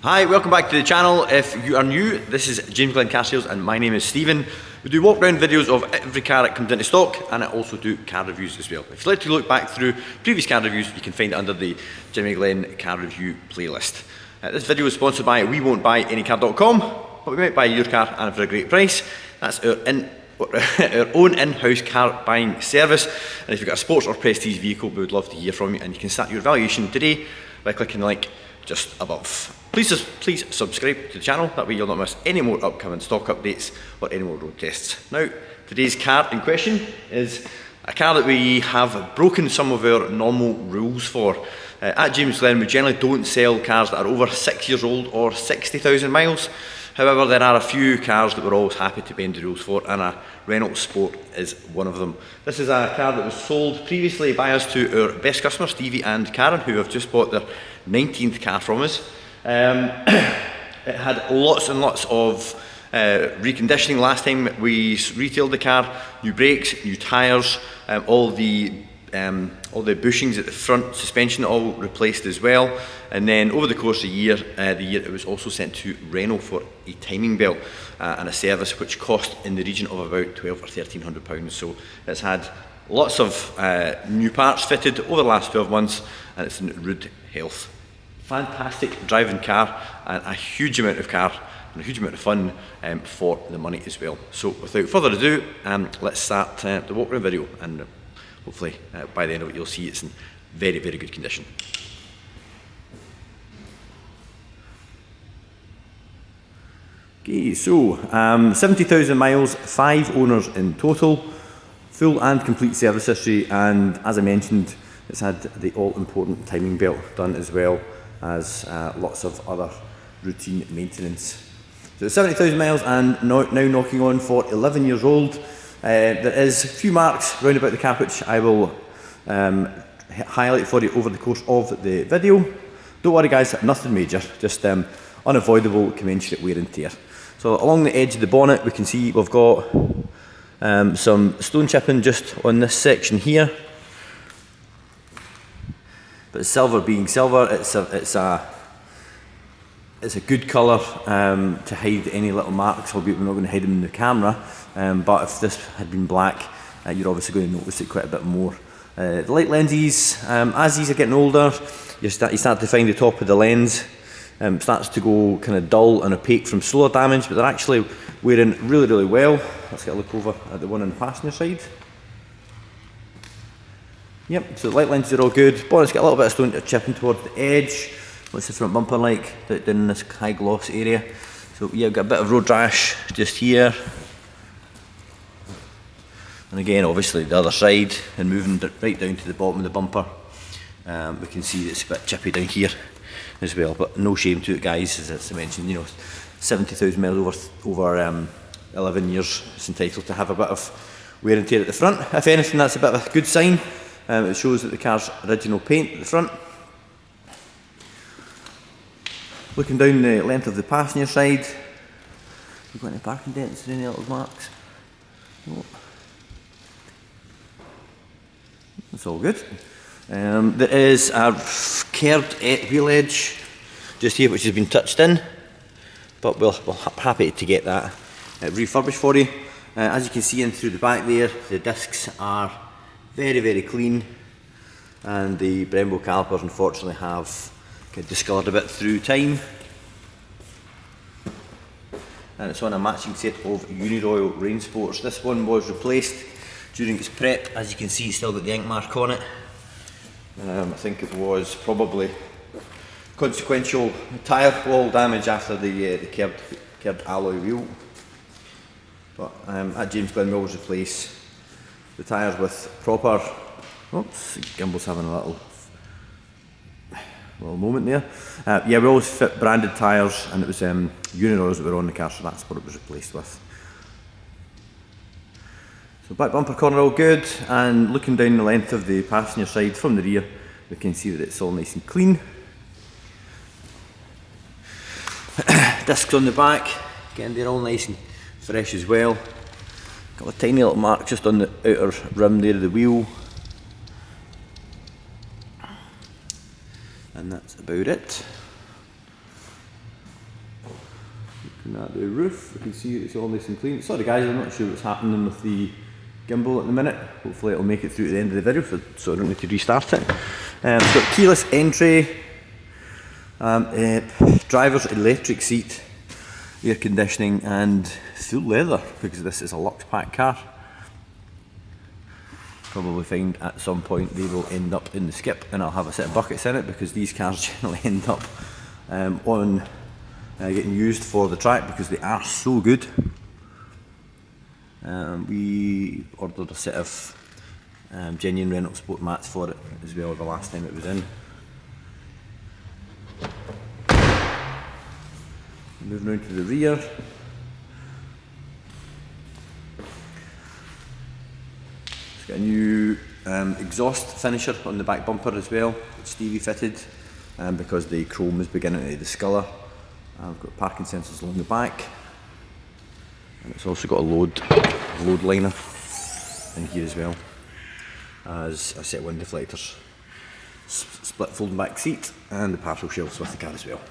Hi, welcome back to the channel. If you are new, this is James Glen Car Sales and my name is Stephen. We do walk around videos of every car that comes into stock, and I also do car reviews as well. If you'd like to look back through previous car reviews, you can find it under the Jimmy Glen car review playlist. This video is sponsored by WeWon'tBuyAnyCar.com, but we might buy your car and for a great price. That's our own in-house car buying service, and if you've got a sports or prestige vehicle, we would love to hear from you, and you can start your valuation today by clicking the link just above. Please subscribe to the channel, that way you'll not miss any more upcoming stock updates or any more road tests. Now, today's car in question is a car that we have broken some of our normal rules for. At James Glen, we generally don't sell cars that are over 6 years old or 60,000 miles. However, there are a few cars that we're always happy to bend the rules for, and a Renault Sport is one of them. This is a car that was sold previously by us to our best customers, Stevie and Karen, who have just bought their 19th car from us. It had lots and lots of reconditioning last time we retailed the car. New brakes, new tyres, all the bushings at the front suspension all replaced as well. And then over the course of the year it was also sent to Renault for a timing belt and a service which cost in the region of about £1,200 or £1,300. So it's had lots of new parts fitted over the last 12 months, and it's in rude health. Fantastic driving car, and a huge amount of car and a huge amount of fun for the money as well. So without further ado, let's start the walk around video, and hopefully by the end of it you'll see it's in very, very good condition. Okay, so 70,000 miles, 5 owners in total, full and complete service history, and as I mentioned, it's had the all-important timing belt done as well as lots of other routine maintenance. So 70,000 miles and now knocking on for 11 years old. There is a few marks round about the car which I will highlight for you over the course of the video. Don't worry guys, nothing major, just unavoidable commensurate wear and tear. So along the edge of the bonnet we can see we've got some stone chipping just on this section here. But silver being silver, it's a good colour to hide any little marks, albeit we're not going to hide them in the camera. But if this had been black, you're obviously going to notice it quite a bit more. The light lenses, as these are getting older, you start to find the top of the lens starts to go kind of dull and opaque from solar damage, but they're actually wearing really, really well. Let's get a look over at the one on the passenger side. Yep, so the light lenses are all good. Bonnet's got a little bit of stone chipping towards the edge. What's the front bumper like down in this high gloss area? So yeah, we've got a bit of road rash just here. And again, obviously the other side, and moving right down to the bottom of the bumper, we can see that it's a bit chippy down here as well, but no shame to it guys, as I mentioned, you know, 70,000 miles over 11 years, it's entitled to have a bit of wear and tear at the front. If anything, that's a bit of a good sign. It shows that the car's original paint at the front. Looking down the length of the passenger side, you've got any parking dents or any little marks? No. That's all good. There is a curved wheel edge just here which has been touched in, but we're happy to get that refurbished for you. As you can see in through the back there, the discs are very, very clean, and the Brembo calipers unfortunately have discoloured a bit through time. And it's on a matching set of Uniroyal Rain Sports. This one was replaced during its prep. As you can see, it's still got the ink mark on it. I think it was probably consequential tyre wall damage after the curved alloy wheel. But at James Glen we always replace the tyres with proper, oops, gimbal's having a little moment there. Yeah, we always fit branded tyres, and it was Uniroyals that were on the car, so that's what it was replaced with. So back bumper corner all good, and looking down the length of the passenger side from the rear, we can see that it's all nice and clean. Discs on the back, again they're all nice and fresh as well. Got a tiny little mark just on the outer rim there of the wheel. And that's about it. Looking at the roof, you can see it's all nice and clean. Sorry guys, I'm not sure what's happening with the gimbal at the minute. Hopefully it'll make it through to the end of the video, so I don't need to restart it. It's got keyless entry, driver's electric seat, air conditioning and full leather, because this is a luxe pack car. Probably find at some point they will end up in the skip and I'll have a set of buckets in it, because these cars generally end up getting used for the track because they are so good. We ordered a set of genuine Renault sport mats for it as well the last time it was in. Moving round to the rear. It's got a new exhaust finisher on the back bumper as well, which Stevie fitted, because the chrome is beginning to discolour. I've got parking sensors along the back, and it's also got a load liner in here as well as a set of wind deflectors, split folding back seat, and the parcel shelves with the car as well.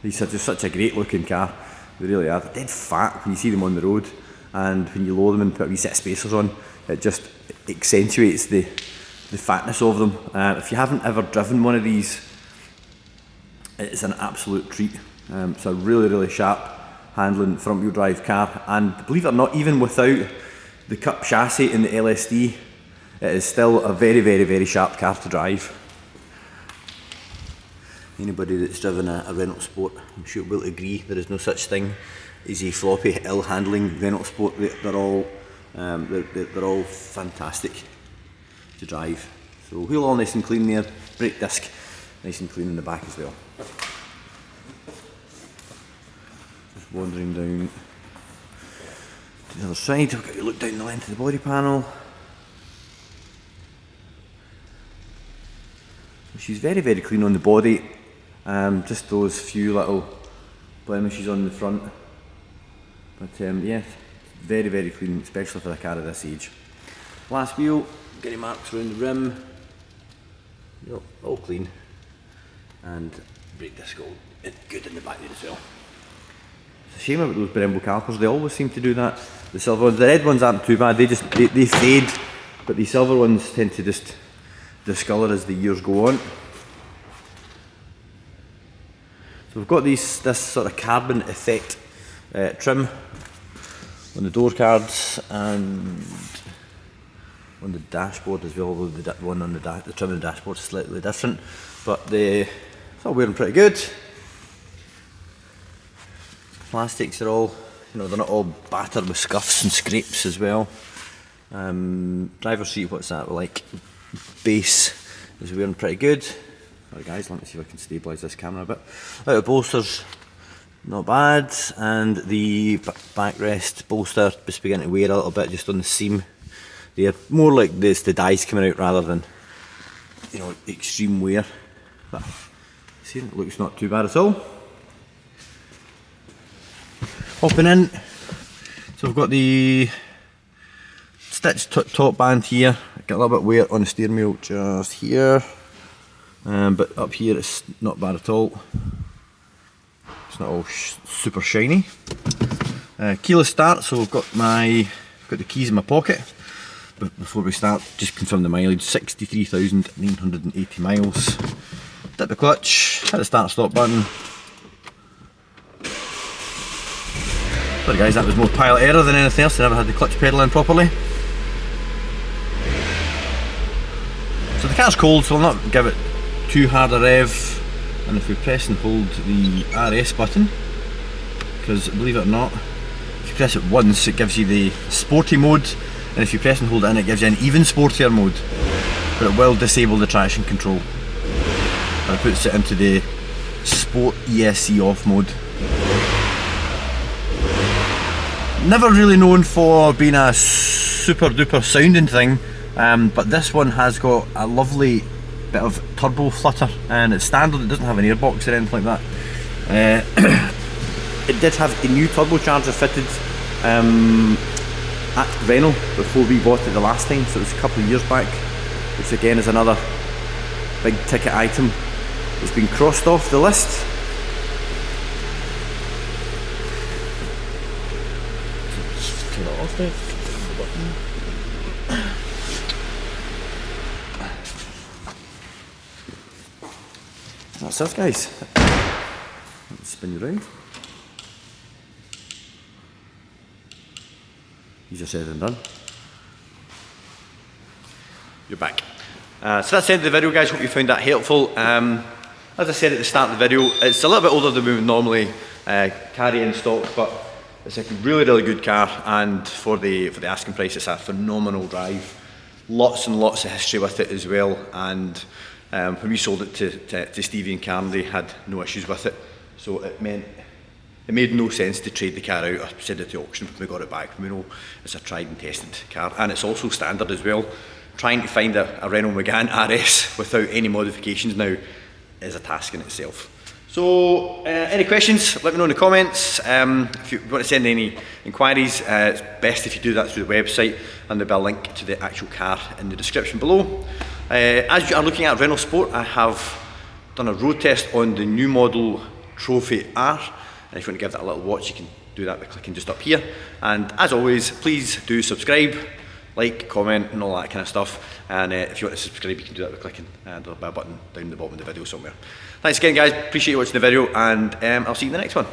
These are just such a great looking car, they really are. They're dead fat when you see them on the road, and when you lower them and put a wee set of spacers on, it just accentuates the fatness of them. If you haven't ever driven one of these, it's an absolute treat. It's a really sharp handling front wheel drive car, and believe it or not, even without the cup chassis in the LSD, it is still a very sharp car to drive. Anybody that's driven a Renault Sport, I'm sure will agree, there is no such thing as a floppy, ill-handling Renault Sport. They're all fantastic to drive. So wheel all nice and clean there, brake disc nice and clean in the back as well. Just wandering down to the other side, we've got a look down the length of the body panel. She's very clean on the body. Just those few little blemishes on the front, but yeah, very clean, especially for a car of this age. Last wheel, getting marks around the rim, yep, all clean, and brake disc all good in the back there as well. It's a shame about those Brembo calipers, they always seem to do that. The silver ones, the red ones aren't too bad, they fade, but the silver ones tend to just discolour as the years go on. So we've got this sort of carbon effect trim on the door cards and on the dashboard as well, although the one on the trim on the dashboard is slightly different, but it's all wearing pretty good. Plastics are all, they're not all battered with scuffs and scrapes as well. Driver's seat, what's that like? Base is wearing pretty good. Alright guys, let me see if I can stabilise this camera a bit. Out of bolsters, not bad, and the backrest bolster just beginning to wear a little bit just on the seam. They're more like this, the dies coming out rather than extreme wear. But see, it looks not too bad at all. Hopping in, so we've got the stitched top band here. Got a little bit of wear on the steering wheel just here, but up here it's not bad at all. It's not all super shiny. Keyless start, so I've got the keys in my pocket. But before we start, just confirm the mileage: 63,980 miles. Hit the clutch, hit the start stop button. Sorry guys, that was more pilot error than anything else. I never had the clutch pedal in properly. So the car's cold, so I'll not give it too hard a rev. And if we press and hold the RS button, because believe it or not, if you press it once it gives you the sporty mode, and if you press and hold it in it gives you an even sportier mode, but it will disable the traction control. And it puts it into the Sport ESC off mode. Never really known for being a super duper sounding thing, but this one has got a lovely bit of turbo flutter, and it's standard, it doesn't have an airbox or anything like that. It did have a new turbocharger fitted at Renault before we bought it the last time, so it was a couple of years back, which again is another big ticket item has been crossed off the list. Just turn it off now. That's it, guys. Let's spin you round. Easier said than done. You're back. So that's the end of the video, guys. Hope you found that helpful. As I said at the start of the video, it's a little bit older than we would normally carry in stock, but it's a really, really good car, and for the asking price, it's a phenomenal drive. Lots and lots of history with it as well, and when we sold it to Stevie and Karen, they had no issues with it, so it made no sense to trade the car out or send it to auction when we got it back. We know it's a tried and tested car, and it's also standard as well. Trying to find a Renault Megane RS without any modifications now is a task in itself. So, any questions, let me know in the comments. If you want to send any inquiries, it's best if you do that through the website, and there'll be a link to the actual car in the description below. As you are looking at Renault Sport, I have done a road test on the new model Trophy R, and if you want to give that a little watch, you can do that by clicking just up here. And as always, please do subscribe, like, comment, and all that kind of stuff. And if you want to subscribe, you can do that by clicking there'll be a button down the bottom of the video somewhere. Thanks again, guys. Appreciate you watching the video, and I'll see you in the next one.